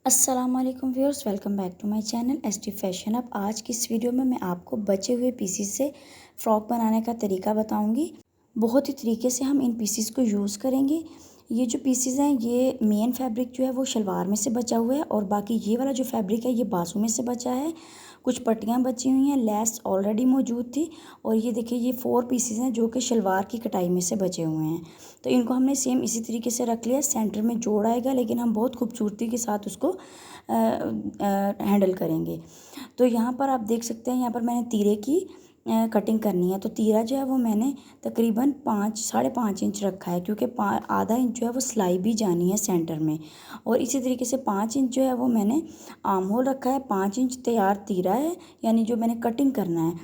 अस्सलाम वालेकुम viewers, welcome back to my channel ST fashion. अब आज की इस वीडियो में मैं आपको बचे हुए पीसीस से फ़्रॉक बनाने का तरीका बताऊंगी। बहुत ही तरीके से हम इन पीसीस को यूज़ करेंगे। ये जो पीसीस हैं ये मेन फैब्रिक जो है वो शलवार में से बचा हुआ है और बाकी ये वाला जो फैब्रिक है ये बाजू में से बचा है। कुछ पट्टियाँ बची हुई हैं, लेस ऑलरेडी मौजूद थी। और ये देखिए ये 4 पीसेस हैं जो कि शलवार की कटाई में से बचे हुए हैं। तो इनको हमने सेम इसी तरीके से रख लिया। सेंटर में जोड़ आएगा लेकिन हम बहुत खूबसूरती के साथ उसको हैंडल करेंगे। तो यहाँ पर आप देख सकते हैं, यहाँ पर मैंने तीरे की कटिंग करनी है। तो तीरा जो है वो मैंने तकरीबन 5-5.5 इंच रखा है, क्योंकि आधा इंच जो है वो सिलाई भी जानी है सेंटर में। और इसी तरीके से 5 इंच जो है वो मैंने आर्म होल रखा है। 5 इंच तैयार तीरा है, यानी जो मैंने कटिंग करना है।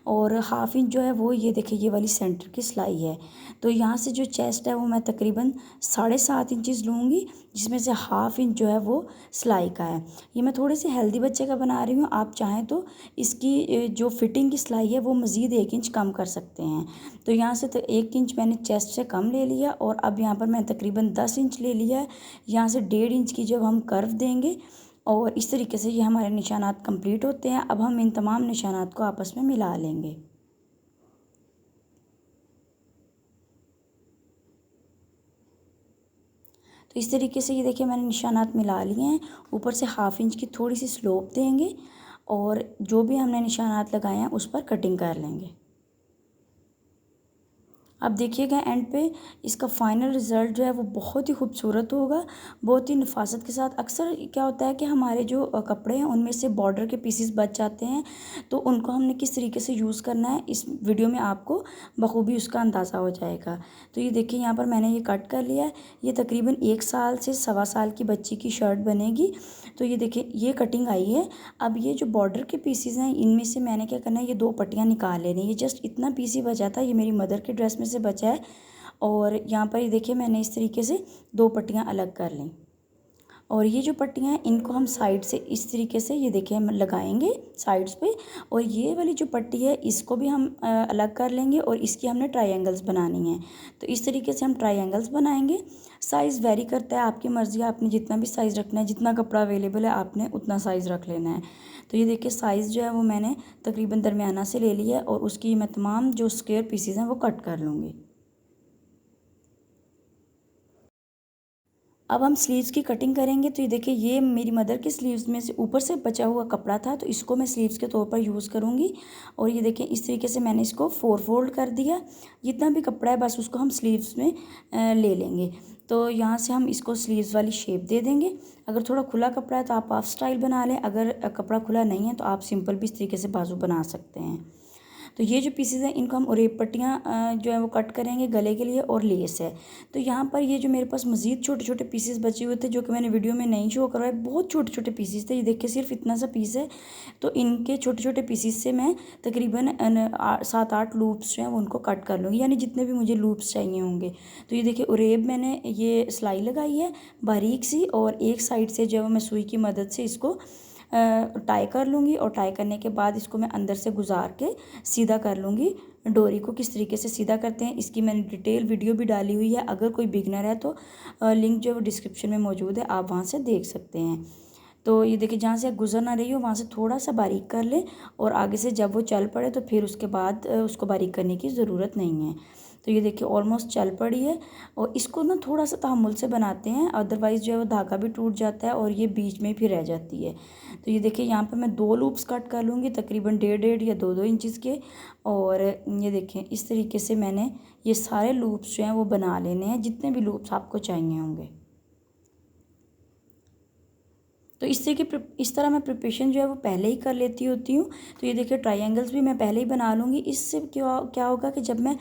और हाफ इंच जो है वो ये देखिए ये वाली सेंटर की सिलाई है। तो यहाँ से जो चेस्ट है वो मैं तकरीबन 7.5 इंचज़ लूँगी, जिसमें से हाफ इंच जो है वो सिलाई का है। ये मैं थोड़े से हेल्दी बच्चे का बना रही हूँ, आप चाहें तो इसकी जो फिटिंग की सिलाई है वो मज़ीद 1 इंच कम कर सकते हैं। तो यहाँ से तो 1 इंच मैंने चेस्ट से कम ले लिया और अब यहाँ पर मैं तकरीबन 10 इंच ले लिया है। यहाँ से 1.5 इंच की जब हम कर्व देंगे और इस तरीके से ये हमारे निशानात कंप्लीट होते हैं। अब हम इन तमाम निशानात को आपस में मिला लेंगे। तो इस तरीके से ये देखिए मैंने निशानात मिला लिए हैं। ऊपर से हाफ इंच की थोड़ी सी स्लोप देंगे और जो भी हमने निशानात लगाए हैं उस पर कटिंग कर लेंगे। अब देखिएगा एंड पे इसका फाइनल रिज़ल्ट जो है वो बहुत ही खूबसूरत होगा, बहुत ही नफासत के साथ। अक्सर क्या होता है कि हमारे जो कपड़े हैं उनमें से बॉर्डर के पीसेस बच जाते हैं, तो उनको हमने किस तरीके से यूज़ करना है इस वीडियो में आपको बखूबी उसका अंदाज़ा हो जाएगा। तो ये देखिए यहाँ पर मैंने ये कट कर लिया है। ये तकरीबन 1 साल से 1.25 साल की बच्ची की शर्ट बनेगी। तो ये देखिए ये कटिंग आई है। अब ये जो बॉर्डर के पीसेस हैं इनमें से मैंने क्या करना है, ये 2 पट्टियाँ निकाल लेनी है। ये जस्ट इतना पीस ही बचा था, ये मेरी मदर के ड्रेस में से बचा है। और यहाँ पर ये देखिए मैंने इस तरीके से 2 पट्टियाँ अलग कर लीं। और ये जो पट्टियाँ हैं इनको हम साइड से इस तरीके से ये देखिए हम लगाएंगे साइड्स पे। और ये वाली जो पट्टी है इसको भी हम अलग कर लेंगे और इसकी हमने ट्रायंगल्स बनानी है। तो इस तरीके से हम ट्रायंगल्स बनाएंगे। साइज़ वेरी करता है, आपकी मर्ज़ी है, आपने जितना भी साइज़ रखना है, जितना कपड़ा अवेलेबल है आपने उतना साइज़ रख लेना है। तो ये देखिए साइज़ जो है वो मैंने तकरीबन दरमियाना से ले लिया है और उसकी मैं तमाम जो स्क्वायर पीसेस हैं वो कट कर लूँगी। अब हम स्लीव्स की कटिंग करेंगे। तो ये देखिए ये मेरी मदर के स्लीव्स में से ऊपर से बचा हुआ कपड़ा था, तो इसको मैं स्लीव्स के तौर पर यूज़ करूँगी। और ये देखिए इस तरीके से मैंने इसको 4 फोल्ड कर दिया। जितना भी कपड़ा है बस उसको हम स्लीव्स में ले लेंगे। तो यहाँ से हम इसको स्लीव्स वाली शेप दे देंगे। अगर थोड़ा खुला कपड़ा है तो आप हाफ स्टाइल बना लें, अगर कपड़ा खुला नहीं है तो आप सिंपल भी इस तरीके से बाजू बना सकते हैं। तो ये जो पीसेस हैं इनको हम उरेब पट्टियाँ जो है वो कट करेंगे गले के लिए, और लेस है। तो यहाँ पर ये जो मेरे पास मज़ीद छोटे छोटे पीसेस बचे हुए थे जो कि मैंने वीडियो में नहीं शो करवाए, बहुत छोटे छोटे पीसेस थे। ये देखिए सिर्फ इतना सा पीस है। तो इनके छोटे छोटे पीसेस से मैं तकरीबन 7-8 लूप्स जो हैं वो उनको कट कर लूँगी, यानी जितने भी मुझे लूप्स चाहिए होंगे। तो ये देखिए उरेब मैंने ये सिलाई लगाई है बारीक सी, और एक साइड से जो है मैं सुई की मदद से इसको टाई कर लूँगी। और टाई करने के बाद इसको मैं अंदर से गुजार के सीधा कर लूँगी। डोरी को किस तरीके से सीधा करते हैं इसकी मैंने डिटेल वीडियो भी डाली हुई है। अगर कोई बिगनर है तो लिंक जो है वो डिस्क्रिप्शन में मौजूद है, आप वहाँ से देख सकते हैं। तो ये देखिए जहाँ से गुजर ना रही हो वहाँ से थोड़ा सा बारीक कर लें, और आगे से जब वो चल पड़े तो फिर उसके बाद उसको बारीक करने की ज़रूरत नहीं है। तो ये देखिए ऑलमोस्ट चल पड़ी है। और इसको ना थोड़ा सा तहम्मुल से बनाते हैं, अदरवाइज़ जो है वो धागा भी टूट जाता है और ये बीच में फिर रह जाती है। तो ये देखिए यहाँ पे मैं 2 लूप्स कट कर लूँगी तकरीबन 1.5 या 2-2 इंचज़ के। और ये देखें इस तरीके से मैंने ये सारे लूप्स जो हैं वो बना लेने हैं, जितने भी लूप्स आपको चाहिए होंगे। तो इस तरह मैं प्रिपरेशन जो है वो पहले ही कर लेती होती हूँ। तो ये देखिए ट्रायंगल्स भी मैं पहले ही बना लूँगी। इससे क्या क्या होगा कि जब मैं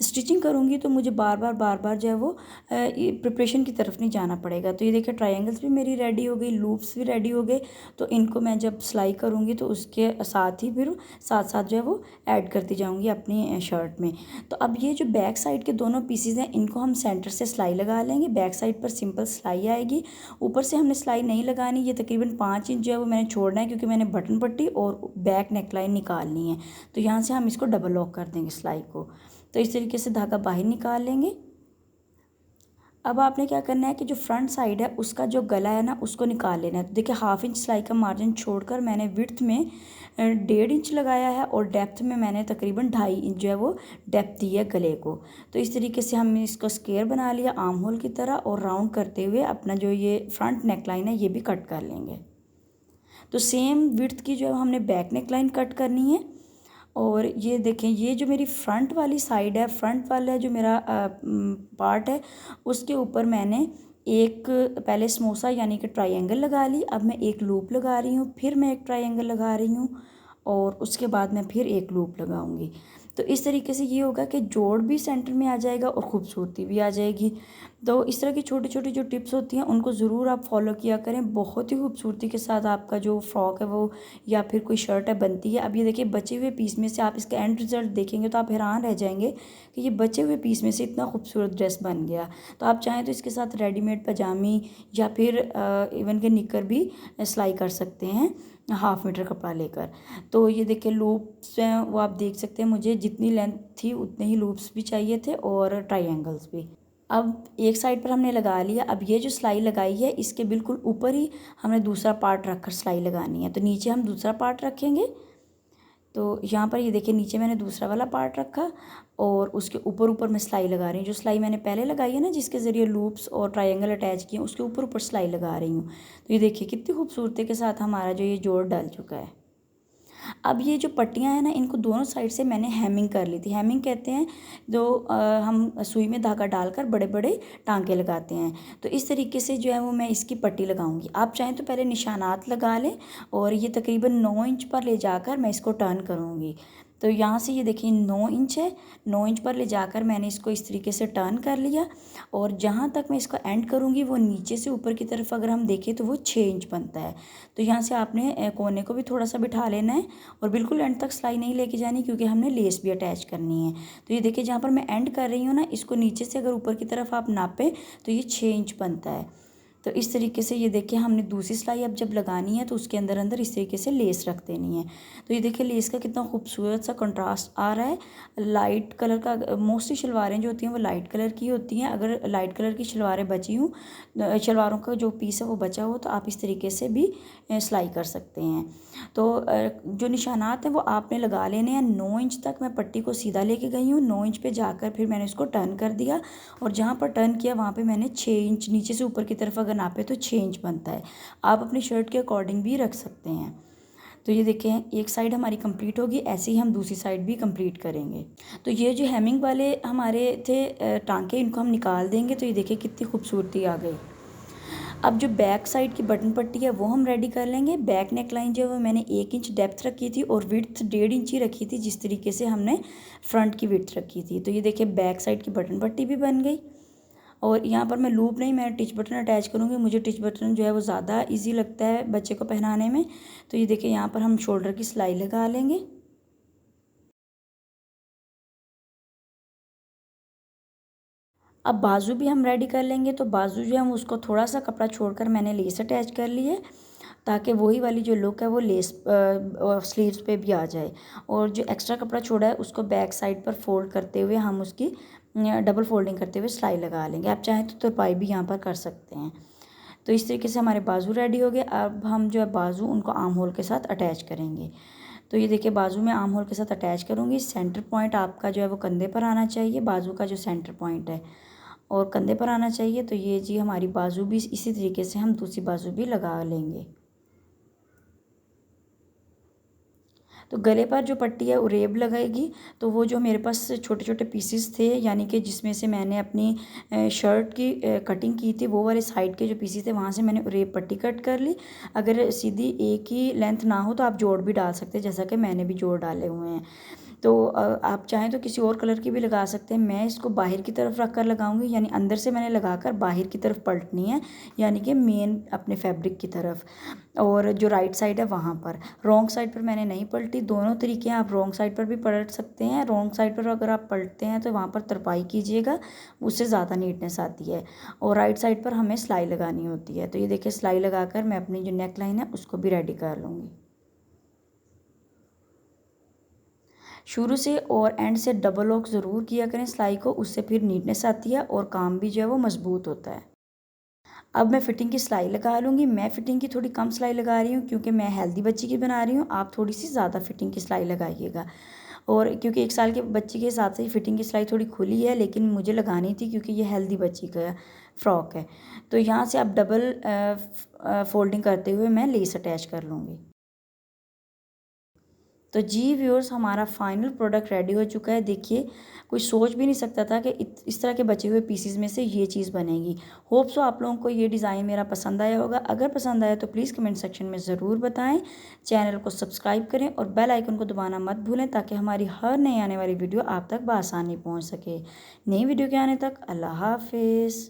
स्टिचिंग करूँगी तो मुझे बार बार जो है वो प्रिपरेशन की तरफ नहीं जाना पड़ेगा। तो ये देखिए ट्रायंगल्स भी मेरी रेडी हो गई, लूप्स भी रेडी हो गए। तो इनको मैं जब सिलाई करूँगी तो उसके साथ ही फिर साथ साथ जो है वो ऐड करती जाऊँगी अपनी शर्ट में। तो अब ये जो बैक साइड के दोनों पीसेज हैं इनको हम सेंटर से सिलाई लगा लेंगे। बैक साइड पर सिंपल सिलाई आएगी, ऊपर से हमने सिलाई नहीं लगानी। ये तकरीबन 5 इंच जो है वो मैंने छोड़ना है, क्योंकि मैंने बटन पट्टी और बैक नेकलाइन निकालनी है। तो यहाँ से हम इसको डबल लॉक कर देंगे सिलाई को। तो इस तरीके से धागा बाहर निकाल लेंगे। अब आपने क्या करना है कि जो फ्रंट साइड है उसका जो गला है ना उसको निकाल लेना है। तो देखिए 1/2 इंच सिलाई का मार्जिन छोड़कर मैंने विड्थ में 1.5 इंच लगाया है और डेप्थ में मैंने तकरीबन 2.5 इंच जो है वो डेप्थ दी है गले को। तो इस तरीके से हमने इसको स्क्वायर बना लिया आर्म होल की तरह और राउंड करते हुए अपना जो ये फ्रंट नेक लाइन है ये भी कट कर लेंगे। तो सेम विड्थ की जो है हमने बैक नेक लाइन कट करनी है। और ये देखें, ये जो मेरी फ्रंट वाली साइड है, फ्रंट वाला जो मेरा पार्ट है उसके ऊपर मैंने एक पहले समोसा यानी कि ट्रायंगल लगा ली। अब मैं एक लूप लगा रही हूँ, फिर मैं एक ट्रायंगल लगा रही हूँ और उसके बाद मैं फिर एक लूप लगाऊंगी। तो इस तरीके से ये होगा कि जोड़ भी सेंटर में आ जाएगा और ख़ूबसूरती भी आ जाएगी। तो इस तरह की छोटी छोटी जो टिप्स होती हैं उनको ज़रूर आप फॉलो किया करें। बहुत ही खूबसूरती के साथ आपका जो फ्रॉक है वो या फिर कोई शर्ट है बनती है। अब ये देखिए बचे हुए पीस में से आप इसका एंड रिज़ल्ट देखेंगे तो आप हैरान रह जाएंगे कि ये बचे हुए पीस में से इतना खूबसूरत ड्रेस बन गया। तो आप चाहें तो इसके साथ रेडीमेड पजामी या फिर इवन के निकर भी सिलाई कर सकते हैं 1/2 मीटर कपड़ा लेकर। तो ये देखिए लूप्स हैं वो आप देख सकते हैं, मुझे जितनी लेंथ थी उतने ही लूप्स भी चाहिए थे और ट्रायंगल्स भी। अब एक साइड पर हमने लगा लिया। अब ये जो सिलाई लगाई है इसके बिल्कुल ऊपर ही हमें दूसरा पार्ट रखकर सिलाई लगानी है। तो नीचे हम दूसरा पार्ट रखेंगे। तो यहाँ पर ये देखिए नीचे मैंने दूसरा वाला पार्ट रखा और उसके ऊपर ऊपर मैं सिलाई लगा रही हूँ। जो सिलाई मैंने पहले लगाई है ना जिसके ज़रिए लूप्स और ट्रायंगल अटैच किए उसके ऊपर ऊपर सिलाई लगा रही हूँ। तो ये देखिए कितनी खूबसूरती के साथ हमारा जो ये जोड़ डल चुका है। अब ये जो पट्टियाँ हैं ना इनको दोनों साइड से मैंने हेमिंग कर ली थी। हेमिंग कहते हैं जो हम सुई में धागा डालकर बड़े बड़े टांके लगाते हैं। तो इस तरीके से जो है वो मैं इसकी पट्टी लगाऊंगी। आप चाहें तो पहले निशानात लगा लें और ये तकरीबन 9 इंच पर ले जाकर मैं इसको टर्न करूँगी। तो यहाँ से ये देखिए 9 इंच है, 9 इंच पर ले जाकर मैंने इसको इस तरीके से टर्न कर लिया और जहाँ तक मैं इसको एंड करूँगी वो नीचे से ऊपर की तरफ अगर हम देखें तो वो 6 इंच बनता है। तो यहाँ से आपने कोने को भी थोड़ा सा बिठा लेना है और बिल्कुल एंड तक सिलाई नहीं लेके जानी क्योंकि हमने लेस भी अटैच करनी है। तो ये देखिए जहाँ पर मैं एंड कर रही हूँ ना इसको नीचे से अगर ऊपर की तरफ आप नापें तो ये 6 इंच बनता है। तो इस तरीके से ये देखिए हमने दूसरी सिलाई अब जब लगानी है तो उसके अंदर अंदर इस तरीके से लेस रख देनी है। तो ये देखिए लेस का कितना खूबसूरत सा कंट्रास्ट आ रहा है। लाइट कलर का मोस्टली शलवारें जो होती हैं वो लाइट कलर की होती हैं। अगर लाइट कलर की शलवारें बची हूँ, शलवारों का जो पीस है वो बचा हो तो आप इस तरीके से भी सिलाई कर सकते हैं। तो जो निशानात हैं वो आपने लगा लेने हैं। 9 इंच तक मैं पट्टी को सीधा लेके गई हूँ। 9 इंच पे जाकर फिर मैंने इसको टर्न कर दिया और जहाँ पर टर्न किया वहाँ पे मैंने 6 इंच नीचे से ऊपर की तरफ अगर नापे तो 6 इंच बनता है। आप अपनी शर्ट के अकॉर्डिंग भी रख सकते हैं। तो ये देखें एक साइड हमारी कंप्लीट होगी, ऐसे ही हम दूसरी साइड भी कंप्लीट करेंगे। तो ये जो हेमिंग वाले हमारे थे टांके इनको हम निकाल देंगे। तो ये देखिए कितनी खूबसूरती आ गई। अब जो बैक साइड की बटन पट्टी है वो हम रेडी कर लेंगे। बैक नेक लाइन जो है वो मैंने 1 इंच डेप्थ रखी थी और विड्थ 1.5 इंच ही रखी थी जिस तरीके से हमने फ्रंट की विड्थ रखी थी। तो ये देखिए बैक साइड की बटन पट्टी भी बन गई। और यहाँ पर मैं लूप नहीं, मैं टिच बटन अटैच करूँगी। मुझे टिच बटन जो है वो ज़्यादा इजी लगता है बच्चे को पहनाने में। तो ये देखिए यहाँ पर हम शोल्डर की सिलाई लगा लेंगे। अब बाजू भी हम रेडी कर लेंगे। तो बाजू जो है हम उसको थोड़ा सा कपड़ा छोड़कर मैंने लेस अटैच कर ली है ताकि वही वाली जो लुक है वो लेस स्लीव्स पे भी आ जाए। और जो एक्स्ट्रा कपड़ा छोड़ा है उसको बैक साइड पर फोल्ड करते हुए हम उसकी डबल फोल्डिंग करते हुए सिलाई लगा लेंगे। आप चाहें तो तुरपाई भी यहाँ पर कर सकते हैं। तो इस तरीके से हमारे बाजू रेडी हो गए। अब हम जो है बाजू उनको आर्म होल के साथ अटैच करेंगे। तो ये देखिए बाजू में आर्म होल के साथ अटैच करूँगी। सेंटर पॉइंट आपका जो है वो कंधे पर आना चाहिए, बाजू का जो सेंटर पॉइंट है और कंधे पर आना चाहिए। तो ये जी हमारी बाजू भी इसी तरीके से हम दूसरी बाजू भी लगा लेंगे। तो गले पर जो पट्टी है उरेब लगेगी। तो वो जो मेरे पास छोटे छोटे पीसेस थे यानी कि जिसमें से मैंने अपनी शर्ट की कटिंग की थी वो वाले साइड के जो पीसेस थे वहाँ से मैंने उरेब पट्टी कट कर ली। अगर सीधी एक ही लेंथ ना हो तो आप जोड़ भी डाल सकते हैं जैसा कि मैंने भी जोड़ डाले हुए हैं। तो आप चाहें तो किसी और कलर की भी लगा सकते हैं। मैं इसको बाहर की तरफ रख कर लगाऊंगी यानी अंदर से मैंने लगाकर बाहर की तरफ पलटनी है यानी कि मेन अपने फैब्रिक की तरफ। और जो राइट साइड है वहाँ पर, रॉन्ग साइड पर मैंने नहीं पलटी। दोनों तरीके हैं, आप रॉन्ग साइड पर भी पलट सकते हैं। रॉन्ग साइड पर अगर आप पलटते हैं तो वहाँ पर तरपाई कीजिएगा, उससे ज़्यादा नीटनेस आती है। और राइट साइड पर हमें सिलाई लगानी होती है। तो ये देखिए सिलाई लगाकर मैं अपनी जो नेक लाइन है उसको भी रेडी कर लूँगी। शुरू से और एंड से डबल लॉक ज़रूर किया करें सिलाई को, उससे फिर नीटनेस आती है और काम भी जो है वो मज़बूत होता है। अब मैं फ़िटिंग की सिलाई लगा लूँगी। मैं फ़िटिंग की थोड़ी कम सिलाई लगा रही हूँ क्योंकि मैं हेल्दी बच्ची की बना रही हूँ। आप थोड़ी सी ज़्यादा फ़िटिंग की सिलाई लगाइएगा। और क्योंकि 1 साल के बच्चे के हिसाब से फ़िटिंग की सिलाई थोड़ी खुली है, लेकिन मुझे लगानी थी क्योंकि ये हेल्दी बच्ची का फ्रॉक है। तो यहाँ से अब डबल फ़ोल्डिंग करते हुए मैं लेस अटैच कर लूँगी। तो जी व्यूअर्स, हमारा फाइनल प्रोडक्ट रेडी हो चुका है। देखिए, कोई सोच भी नहीं सकता था कि इस तरह के बचे हुए पीसेस में से ये चीज़ बनेगी। होप सो आप लोगों को ये डिज़ाइन मेरा पसंद आया होगा। अगर पसंद आया तो प्लीज़ कमेंट सेक्शन में ज़रूर बताएं। चैनल को सब्सक्राइब करें और बेल आइकन को दबाना मत भूलें ताकि हमारी हर नई आने वाली वीडियो आप तक बआसानी पहुँच सके। नई वीडियो के आने तक अल्लाह हाफिज़।